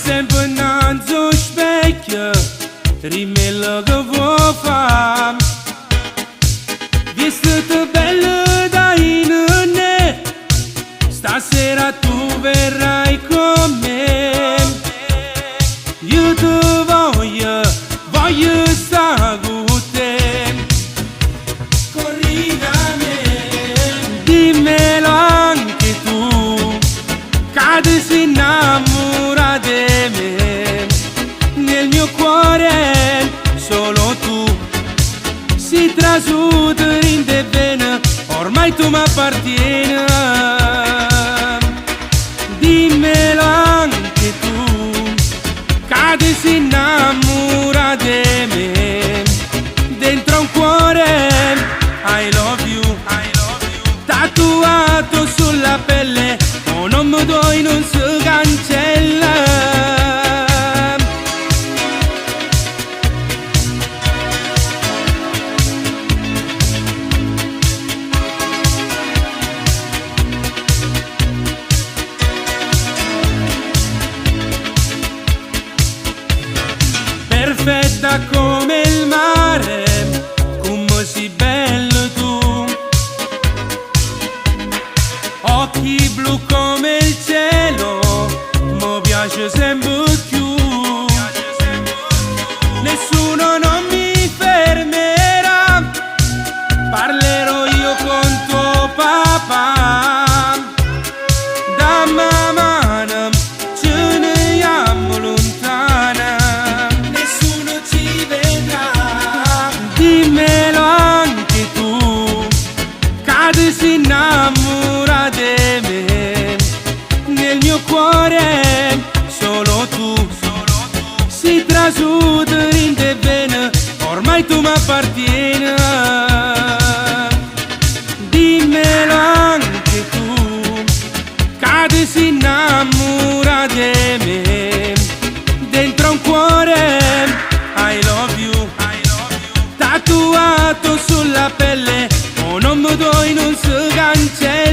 sempre innanzi allo specchio, rimella che vuoi fare. Vestita bella da inne, stasera tu verrai con me. Io ti voglio stare con te. Corri da me, dimmelo anche tu, cade si innamora di me. Nel mio cuore solo tu, si trasuda in te bene, ormai tu mi appartieni. Dimmelo anche tu, cade si innamora di me. Dentro un cuore I love you, tatuato sulla pelle, oh non mi doi non si cancella. Perfetta come il mare, come sei bello tu. Occhi blu come il cielo, mi piace sempre più. Nessuno non mi fermerà, parlerò io con tuo papà. Dammi una mano, ce ne andiamo lontana. Dimmelo anche tu, cade si innamora di me. Nel mio cuore solo tu, si trasuda in te bene, ormai tu mi appartieni. Dimmelo anche tu, cade si innamora di me. Dentro un cuore I love you, tatuato sulla pelle, oh non mi doi non si cancella.